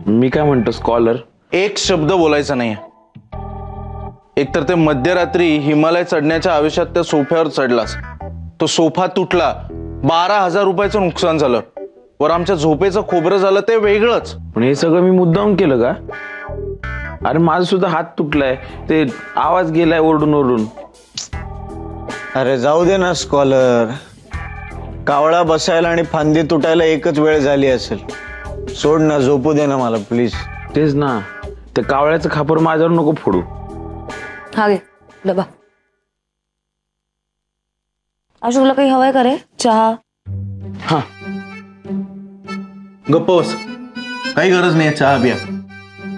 मी काय म्हणतो स्कॉलर, एक शब्द बोलायचा नाही. एकतर ते मध्यरात्री हिमालय चढण्याच्या आवेशात त्या सोफ्यावर चढलास, तो सोफा तुटला, 12,000 रुपयाचं नुकसान झालं, वर आमच्या झोपेचं खोबरं झालं ते वेगळंच. पण हे सगळं मी मुद्दाम केलं का? अरे माझा सुद्धा हात तुटलाय, ते आवाज गेलाय ओरडून ओरडून. अरे जाऊ दे ना स्कॉलर, कावळा बसायला आणि फांदी तुटायला एकच वेळ झाली असेल. सोड ना, झोपू दे ना मला प्लीज. तेच ना, ते कावळ्याचं खापर माझ्यावर नको फोडू. हा घे डबा. अशोक तुला काही हवंय का रे? चहा? हा गप्प बस, काही गरज नाही चहा बिया.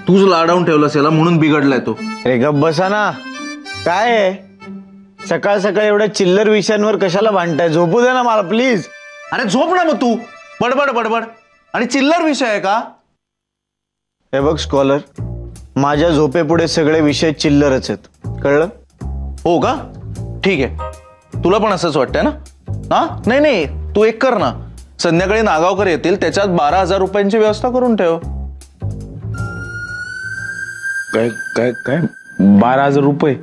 तूच लाडावून ठेवलास याला म्हणून बिघडलाय तो. अरे गप्प बसा ना. काय आहे, सकाळ सकाळ एवढ्या चिल्लर विषयांवर कशाला भांडताय? झोपू दे ना मला प्लीज. अरे झोप ना मग तू. बडबड बडबड आणि चिल्लर विषय आहे का? हे बघ स्कॉलर, माझ्या झोपेपुढे सगळे विषय चिल्लरच आहेत, कळलं? हो का? ठीक आहे, तुला पण असंच वाटतंय ना? हा नाही नाही, तू एक कर ना, संध्याकाळी नागावकर येतील, त्याच्यात 12,000 रुपयांची व्यवस्था करून ठेव. काय काय काय 12,000 रुपये?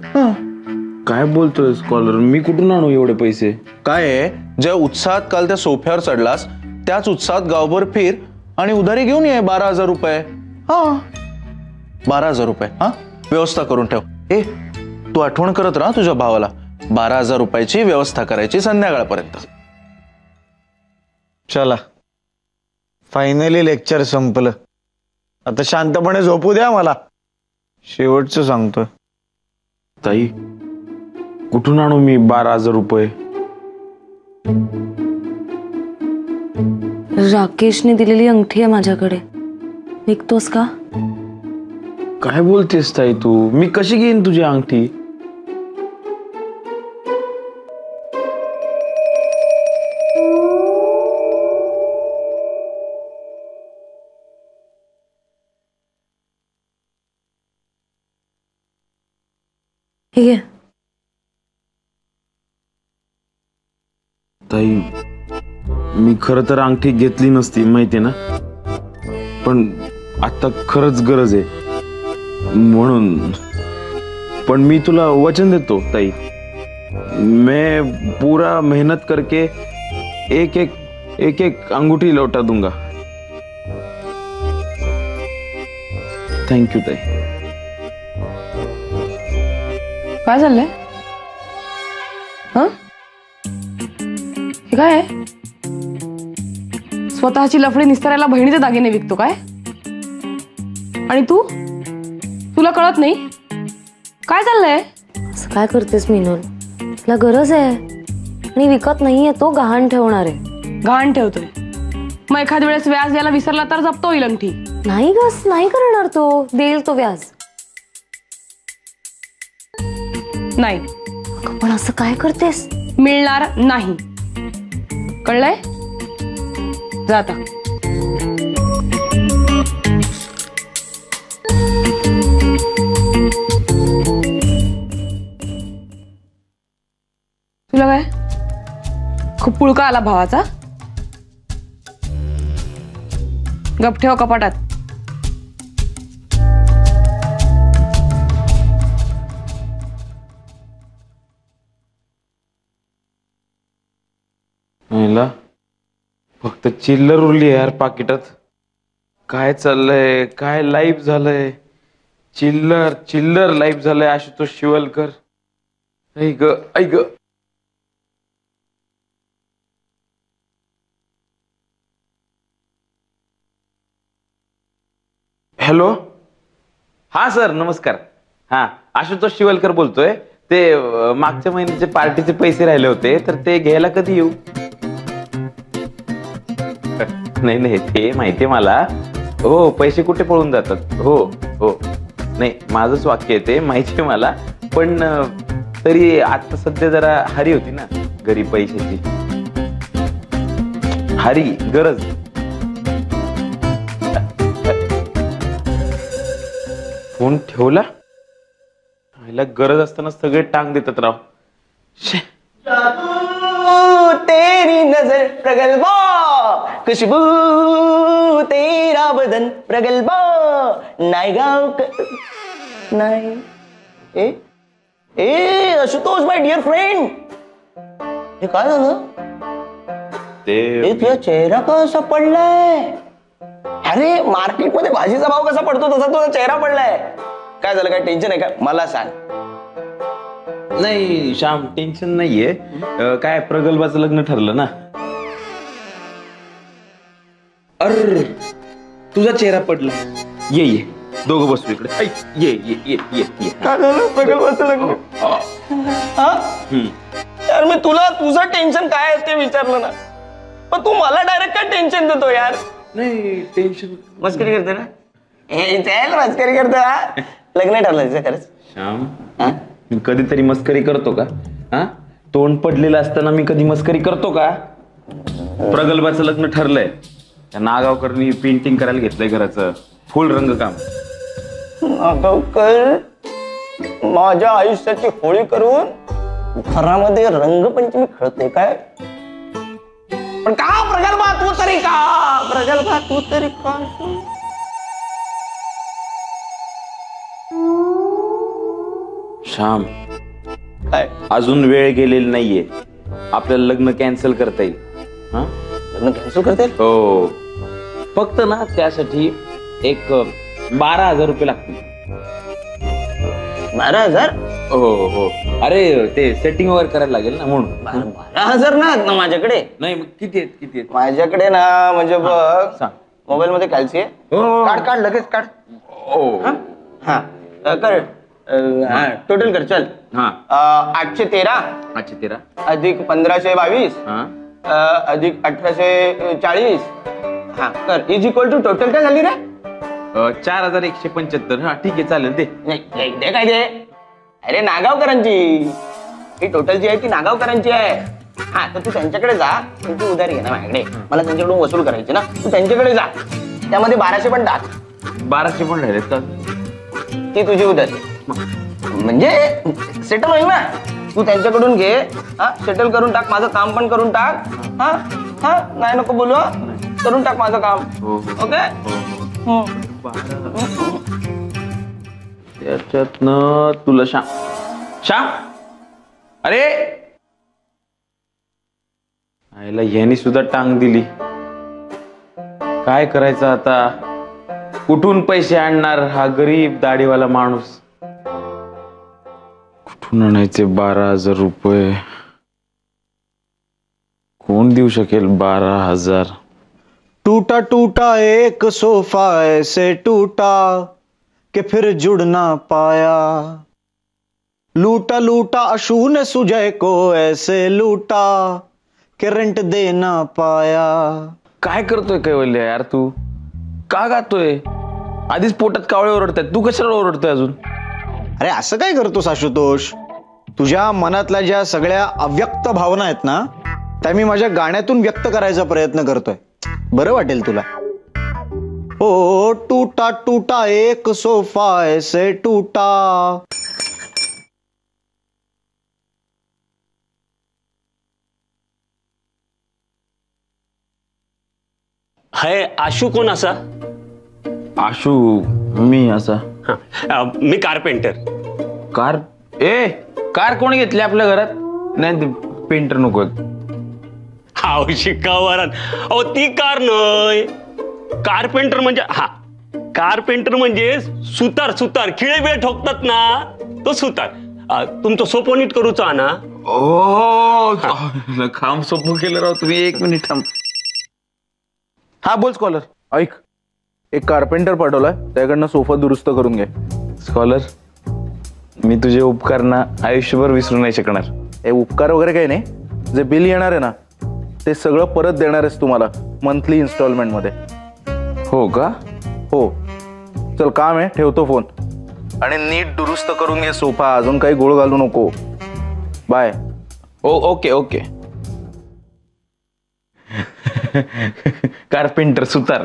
काय बोलतोय स्कॉलर, मी कुठून आणू एवढे पैसे? काय आहे, ज्या उत्साहात काल त्या सोफ्यावर चढलास त्याच उत्साहात गावभर फिर आणि उधारी घेऊन ये 12,000 रुपये. हा 12,000 रुपये हा व्यवस्था करून ठेव. ए तू आठवण करत राहा तुझ्या भावाला, 12,000 रुपयाची व्यवस्था करायची संध्याकाळपर्यंत. चला, फायनली लेक्चर संपलं. आता शांतपणे झोपू द्या मला. शेवटचं सांगतोय. ताई, कुठून आणू मी 12,000 रुपये? राकेशने दिलेली अंगठी आहे माझ्याकडे, विकतोस का? काय बोलतेस ताई तू? मी कशी घेईन तुझी अंगठी? ठीक आहे ताई, मी खरं तर अंगठी घेतली नसती माहिती ना, पण आता खरंच गरज आहे म्हणून. पण मी तुला वचन देतो ताई, मैं पूरा मेहनत करके एक एक एक एक अंगूठी लौटा दूंगा. थँक्यू ताई. काय चाललंय? हे काय आहे? स्वतःची लफडी निस्तारायला बहिणीचे दागिने विकतो काय? आणि तुला कळत नाही काय चाललंय? असं काय करतेस मिनल? तुला गरज आहे आणि विकत नाहीये, तो गहाण ठेवणार आहे. गहाण ठेवतोय, मग एखाद्या वेळेस व्याज द्यायला विसरला तर जप्त होईल अंगठी. नाही गस, नाही करणार तो, देईल तो व्याज. नाही पण असं काय करतेस? मिळणार नाही, कळलंय? जा आता. तुला काय खूप पुळका आला भावाचा? गप ठेव कपाटात. फक्त चिल्लर उरली यार पाकिटात. काय चाललंय, काय लाईफ झालंय, चिल्लर चिल्लर लाईफ झालंय. आशुतोष शिवलकर, ऐक ऐक. हॅलो, हा सर नमस्कार. हा आशुतोष शिवलकर बोलतोय. ते मागच्या महिन्याचे पार्टीचे पैसे राहिले होते, तर ते घ्यायला कधी येऊ? नाही नाही, ते माहितीये मला. हो, पैसे कुठे पळून जातात. हो हो, नाही माझंच वाक्य आहे ते, माहितीये मला. पण तरी आता सध्या जरा हरी होती ना घरी पैशाची. हरी गरज. फोन ठेवला. गरज असताना सगळे टांग देतात राव. तेरी नजर प्रगल्भा, खुशबू तेरा बदन प्रगल्भ नायगाव नाही ए ए आशुतोष माय डिअर फ्रेंड, हे काय झालं? ते तुझा चेहरा कसा पडलाय? अरे मार्केटमध्ये भाजीचा भाव कसा पडतो तसा तुझा चेहरा पडलाय. काय झालं? काय टेन्शन आहे का? मला सांग. नाही श्याम, टेन्शन नाहीये. काय प्रगल्भाचं लग्न ठरलं ना. अरे तुझा चेहरा पडला. ये ये दोघं बसू इकडे. ऐ, ये ये ये ये ये. काय झालं? प्रगल्भाचं लग्न. हा? यार मी तुला तुझं टेन्शन काय आहे ते विचारलं ना, पण तू मला डायरेक्ट काय टेन्शन देतो यार? नाही टेन्शन. मस्करी करते ना? मस्करी करतो हा? लग्न ठरलं खरंच? श्याम, मी कधीतरी मस्करी करतो का? हा, तोंड पडलेलं असताना मी कधी मस्करी करतो का? प्रगल्भाचं लग्न ठरलंय. त्या नागावकरनी पेंटिंग करायला घेतलंय घराचं फुल रंगकाम. नागावकर माझ्या आयुष्याची होळी करून घरामध्ये रंगपंचमी खेळते काय? पण का प्रगल्भा तू तरी का? प्रगल्भा तू तरी का? श्याम, काय अजून वेळ गेलेली नाहीये. आपल्याला लग्न कॅन्सल करता येईल. हा, लग्न कॅन्सल करते? हो, फक्त ना त्यासाठी एक 12,000 रुपये लागतील. 12,000? हो हो. अरे ते सेटिंग वगैरे करायला लागेल ना म्हणून. 12,000 ना माझ्याकडे. नाही मग किती आहेत? किती आहेत? माझ्याकडे ना म्हणजे बघ, सांग. मोबाईल मध्ये कॅल्सी आहे. हो. काढ काढ लगेच काढ. ओ हा कर. टोटल कर चल. हा. 813 813 अधिक 1522 हा अधिक 1840. हा कर. इज इक्वल टू टोटल काय झाली रे? 4175. हा ठीक आहे चालेल. दे. नाही दे काय दे? अरे नागावकरांची ही टोटल जी आहे ती नागावकरांची आहे. हा तर तू त्यांच्याकडे जा, त्यांची उधारी घे ना माझ्याकडे. मला त्यांच्याकडून वसूल करायची ना. तू त्यांच्याकडे जा, त्यामध्ये 1200 पण टाक. 1200 पण राहिलेत का? ती तुझी उधारी म्हणजे सेटल होईल ना. तू त्यांच्याकडून घे. हा सेटल करून टाक. माझं काम पण करून टाक. हा हा नाही नको बोलू. करून टाक माझं काम. ओके. त्याच्यातनं तुला श्याम श्याम अरे आईला ह्यानी सुद्धा टांग दिली. काय करायचं आता? कुठून पैसे आणणार हा गरीब दाढीवाला माणूस? कुठून आणायचे 12,000 रुपये? कोण देऊ शकेल 12,000? टूटा टूटा एक सोफा ऐसे टूटा कि फिर जुड़ ना पाया, लूटा लूटा अशू ने सुजय को ऐसे लूटा कि रेंट दे ना पाया. काय करतोय कैवल्य यार तू? का गातोय? आधीच पोटात कावळे ओरडतायत, तू कशाला ओरडतोय अजून? अरे असं काय करतोस आशुतोष? तुझ्या मनातल्या ज्या सगळ्या अव्यक्त भावना आहेत ना, त्या मी माझ्या गाण्यातून व्यक्त करायचा प्रयत्न करतोय. बरं वाटेल तुला. ओ टूटा टूटा एक सोफा ऐसे टूटा. हाय आशू कोण असा? आशू मी असा. मी कारपेंटर. कार? कार कोण घेतली आपल्या घरात? नाही पेंटर नको. हाव शिकावरान. अहो ती कार नय. कारपेंटर म्हणजे हा कारपेंटर म्हणजे सुतार. सुतार खिळे बिळे ठोकतात ना, तो सुतार. तुमचं सोपं नीट करूचा ना. ओ काम सोपं केलं राव तुम्ही. 1 मिनिट थांब. हा बोल स्कॉलर. ऐक, एक कारपेंटर पाठवलाय, त्याकडनं सोफा दुरुस्त करून घे. स्कॉलर, मी तुझे उपकार ना आयुष्यभर विसरू नाही शकणार. हे उपकार वगैरे काही नाही. जे बिल येणार आहे ना, ते सगळं परत देणार आहेस तुम्हाला मंथली इन्स्टॉलमेंट मध्ये. हो का? हो. चल काम आहे, ठेवतो फोन. आणि नीट दुरुस्त करून घे सोफा. अजून काही गोळ घालू नको. बाय. Okay okay. कारपेंटर सुतार.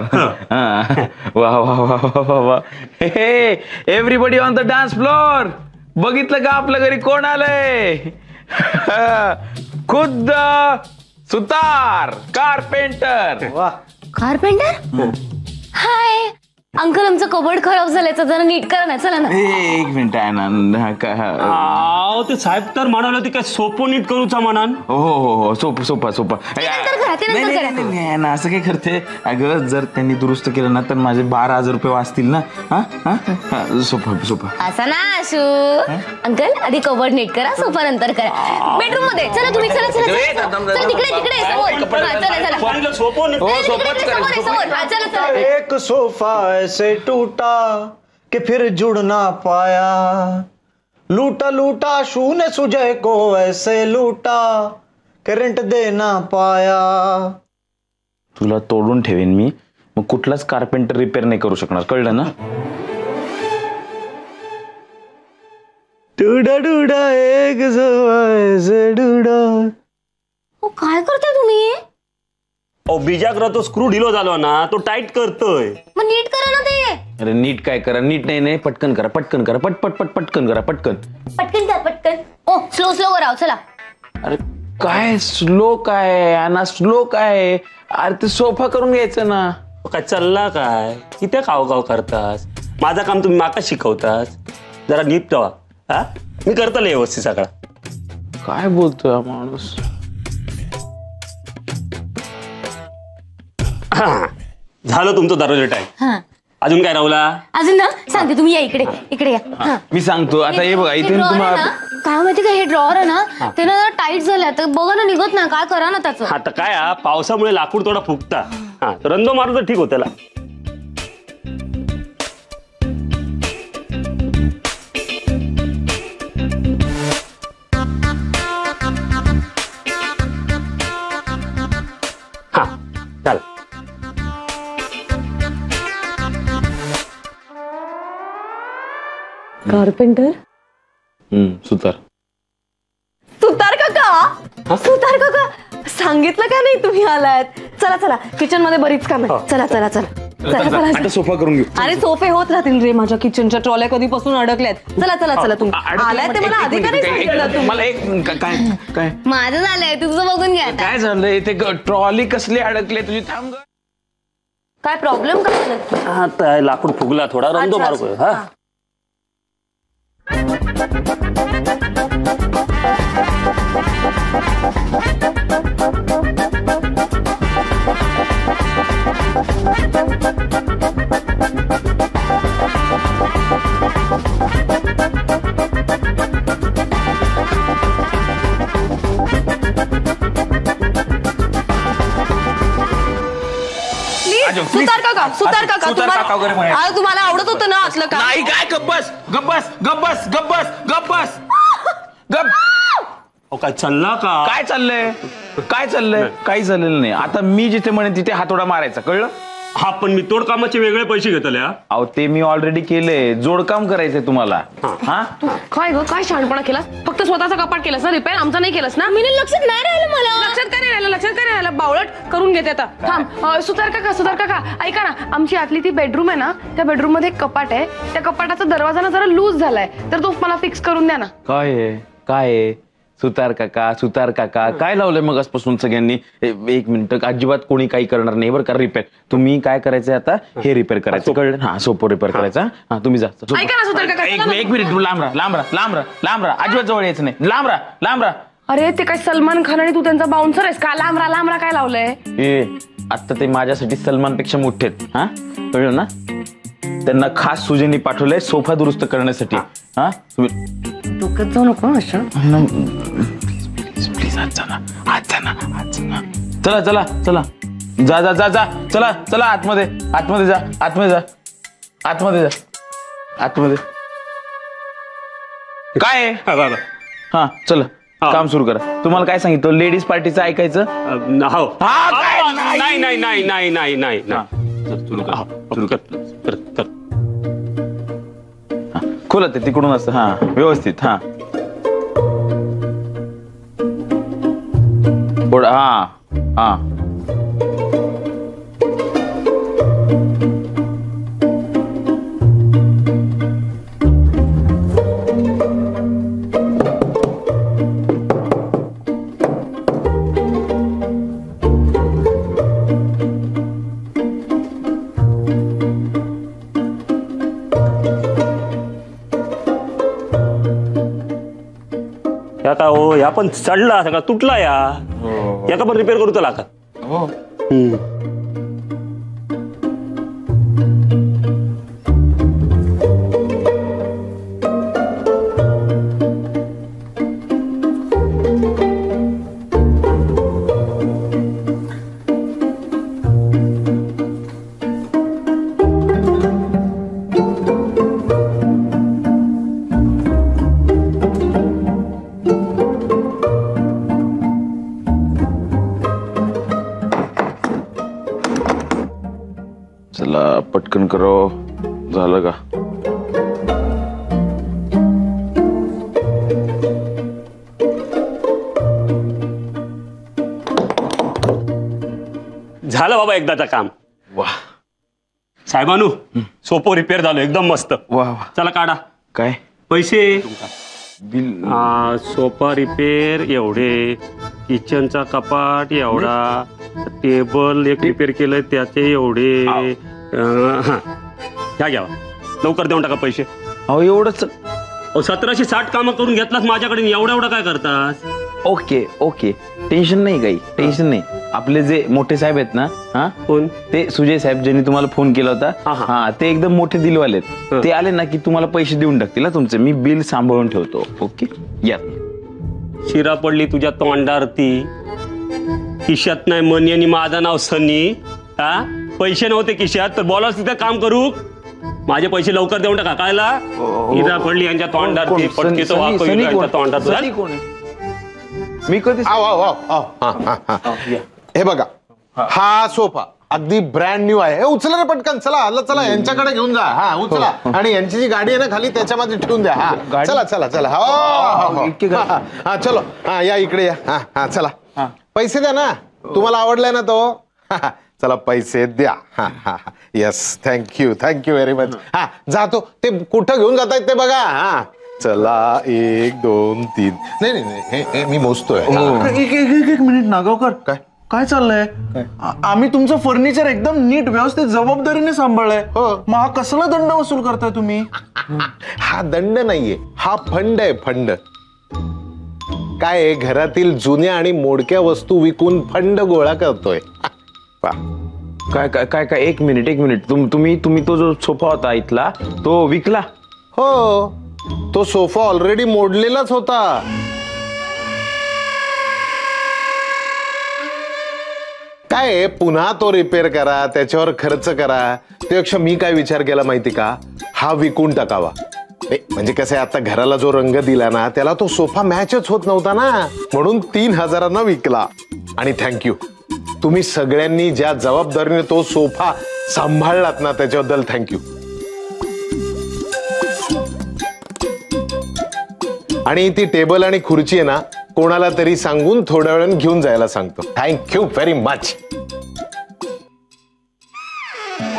वा वा वा वा वा. Everybody on the dance floor. बघितलं का आपल्या घरी कोण आलंय? खुद्द सुतार कारपेंटर. वा. कारपेंटर हाय अंकल आमचं कबड खराब झालंय जरा नीट करा ना चला ना. एक मिनिट आहे ना. आव ते साहेब तर म्हणाले होते काय सोपं नीट करूचा म्हणान. हो सोपा सोपा. ते नंतर करा, ते नंतर करा. नाही ना असं काय करते अगं जर त्यांनी दुरुस्त केलं ना तर माझे 12,000 रुपये वाचतील ना. हा सोपा. असा ना आशू अंकल आधी कबड नीट करा सोफा नंतर करा बेडरूम मध्ये चला तुम्ही चला तिकडे समोर. चला सोपं चला एक सोफा ऐसे टूटा कि फिर जुड़ ना पाया, लूटा लूटा शून्य सुजय को ऐसे लूटा करंट दे ना पाया. तुला तोडून ठेवेन मी मग कुठलाच कारपेंटर रिपेअर नाही करू शकणार कळलं ना. डुडा डुडा एक सोफा ऐसे डुडा. काय करताय तुम्ही. बिजाग्र तो स्क्रू ढिलो झालो ना तो टाईट करतोय. मग नीट करा ना ते. अरे नीट काय करा नीट नाही पटकन करा पटकन करा पटकन ओ स्लो करा चला. अरे काय स्लो काय अरे ते सोफा करून घ्यायचं ना. काय चालला काय किती काव करतास. माझं काम तुम्ही माका शिकवतास जरा नीट ठेवा. हा मी करतले व्यवस्थित सगळा. काय बोलतोय हा माणूस. झालं तुमचं दररोज टाइम. अजून काय राहुला. अजून ना सांगते तुम्ही या इकडे या. मी सांगतो आता हे बघा इथे तुम्हाला काय माहिती का हे ड्रॉवर आहे ना ते ना टाईट झालं तर बघा ना निघत ना काय करा ना त्याचं. आता काय पावसामुळे लाकूड थोडा फुगता. हा रंदो मारू तर ठीक हो त्याला. हा चाल. कारपेंटर सुतार काका सांगितलं का नाही तुम्ही आलात. चला किचन मध्ये बरीच काम आहे. चला आता सोफा करून घेऊ. अरे सोफे होत राहतील रे माझ्या किचनच्या ट्रॉल्या कधीपासून अडकल्यात. चला तुम्ही आलात ते मला आधी का नाही सांगितलं तुम्ही. मला एक काय माझं झालंय तुझं बघून घ्या. काय झालंय ते ट्रॉली कसली अडकले तुझी. थांब काय प्रॉब्लेम काय नक्की. आता लाकूड फुगला थोडा रंदो मारू. हा सुतार काका तुम्हाला आवडत होतं ना आतलं काम. नाही काय गप्पस काय चालला का. काय चाललंय काही झालेलं नाही. आता मी जिथे म्हणेन तिथे हातोडा मारायचा कळलं. हा पण मी तोड कामाचे वेगळे पैसे घेतले. अहो ते मी ऑलरेडी केलंय. जोडकाम करायचंय तुम्हाला. हा काय ग काय शहाणपणा केला. फक्त स्वतःचा कपाट केलास ना रिपेअर आमचा नाही केलास ना. मी लक्षात नाही राहिलं मला. लक्षात काय नाही राहिलं बावळट करून घेते आता. थांब सुतार काका ऐका ना आमची आतली ती बेडरूम आहे ना त्या बेडरूम मध्ये एक कपाट आहे. त्या कपाटाचा दरवाजा ना जरा लूज झालाय तर तो मला फिक्स करून द्या ना. काय सुतार काका काय लावलंय मग आजपासून सगळ्यांनी. एक मिनिट अजिबात कोणी काही करणार नाही बरं का रिपेअर. तुम्ही काय करायचंय आता हे रिपेअर करायचं कळलं. हा सोपं रिपेअर करायचा. हा तुम्ही जा. ऐका ना सुतार काका एक मिनिट लांब राहा अजिबात जवळ यायचं नाही. लांब राहा. अरे ते काय सलमान खान आणि तू त्यांचा बाउन्सर आहेस का. लांबरा काय लावलंय. आता ते माझ्यासाठी सलमान पेक्षा मोठे आहेत. हा कळलं ना. त्यांना खास सुजेनी पाठवलंय सोफा दुरुस्त करण्यासाठी. हा तुम्ही डोक्यात जाऊ नको अशा. प्लीज आज जा. चला चला आतमध्ये काय हा चला काम सुरू करा. तुम्हाला काय सांगितलं लेडीज पार्टीचं ऐकायचं. नाही सुरू कर. खोला ते तिकडून असतं. हा व्यवस्थित. हा हा पण चढला सगळा तुटला याका पण रिपेअर करू चला का. चला पटकन करो. झालं का? झालं बाबा एकदाचं काम. वा साहेबानू सोपं रिपेअर झालं एकदम मस्त. वा वा. चला काढा काय पैसे. बिल? सोफा रिपेअर एवढे, किचनचा कपाट एवढा, टेबल एक रिपेअर केलंय त्याचे एवढे. हा ह्या घ्यावा लवकर देऊन टाका पैसे. अहो एवढंच? 1760 कामं करून घेतलास माझ्याकडे, एवढा काय करतास? ओके ओके, टेन्शन नाही, काही टेन्शन नाही. आपले जे मोठे साहेब आहेत ना, हा कोण ते सुजय साहेब ज्यांनी तुम्हाला फोन केला होता, हा ते एकदम मोठे दिलवाले आहेत. ते आले ना की तुम्हाला पैसे देऊन टाकतील तुमचे. मी बिल सांभाळून ठेवतो. ओके या. शिरा पडली तुझ्या तोंडावरती. खिशात नाही मनी आणि माझं नाव सनी. हा पैसे नव्हते खिशात तर बोलास तिथं काम करू. माझे पैसे लवकर देऊन टाका. कायला शिरा पडली यांच्या तोंडावरती, पटकी तो वाको यांच्या तोंडात. मी कधी हे बघा, हा सोफा अगदी ब्रँड न्यू आहे. उचला रे पटकन. चला चला यांच्याकडे घेऊन जा. हा उचला. आणि यांची जी गाडी आहे ना खाली त्याच्यामध्ये ठेवून द्या. हा चला चला चला. हा चलो. हा या इकडे या. हा हा चला. पैसे द्या ना. तुम्हाला आवडलाय ना तो. चला पैसे द्या. हा हा येस थँक्यू व्हेरी मच. हा जातो. ते कुठं घेऊन जात आहेत ते बघा. हा चला 1 2 3. नाही नाही हे मी मोजतोय. एक मिनिट नागावकर. काय चाललंय? आम्ही तुमचं फर्निचर एकदम नीट व्यवस्थित जबाबदारीने सांभाळलंय. मग हा कसला दंड वसूल करताय तुम्ही? हा दंड नाहीये, हा फंड आहे. फंड काय आहे, घरातील जुन्या आणि मोडक्या वस्तू विकून फंड गोळा करतोय. काय काय काय काय एक मिनिट. तुम्ही तो जो सोफा होता इथला तो विकला? हो, तो सोफा ऑलरेडी मोडलेलाच होता. काय पुन्हा तो रिपेअर करा, त्याच्यावर खर्च करा. त्यापेक्षा मी काय विचार केला माहिती का, हा विकून टाकावा. म्हणजे कसं आहे, आता घराला जो रंग दिला ना त्याला तो सोफा मॅचच होत नव्हता ना, म्हणून 3000 विकला. आणि थँक्यू, तुम्ही सगळ्यांनी ज्या जबाबदारीने तो सोफा सांभाळलात ना त्याच्याबद्दल थँक्यू. आणि ती टेबल आणि खुर्ची आहे ना कोणाला तरी सांगून थोड्या वेळाने घेऊन जायला सांगतो. Thank you very much.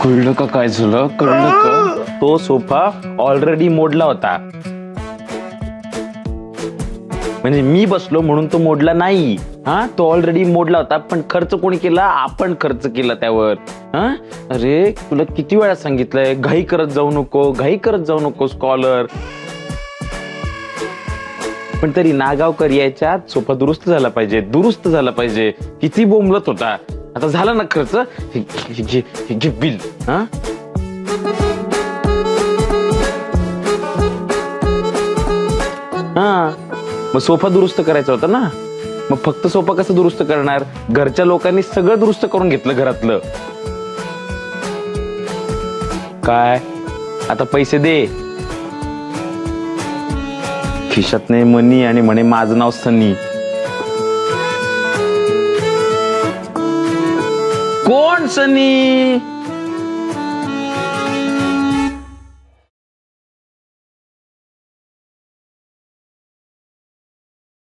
कळलं का काय झालं? कळलं का? तो सोफा ऑलरेडी मोडला होता. म्हणजे मी बसलो म्हणून तो मोडला नाही. हा तो ऑलरेडी मोडला होता. पण खर्च कोणी केला? आपण खर्च केला त्यावर. हा अरे तुला किती वेळा सांगितलंय, घाई करत जाऊ नको स्कॉलर. पण तरी नागावकर यायच्या सोफा दुरुस्त झाला पाहिजे. किती बोंबलत होता. आता झाला ना खर्च. हे बिल. हा मग सोफा दुरुस्त करायचा होता ना. मग फक्त सोफा कसं दुरुस्त करणार? घरच्या लोकांनी सगळं दुरुस्त करून घेतलं घरातलं. काय आता पैसे दे. खिशात नाही मनी आणि म्हणे माझं नाव सनी. कोण सनी?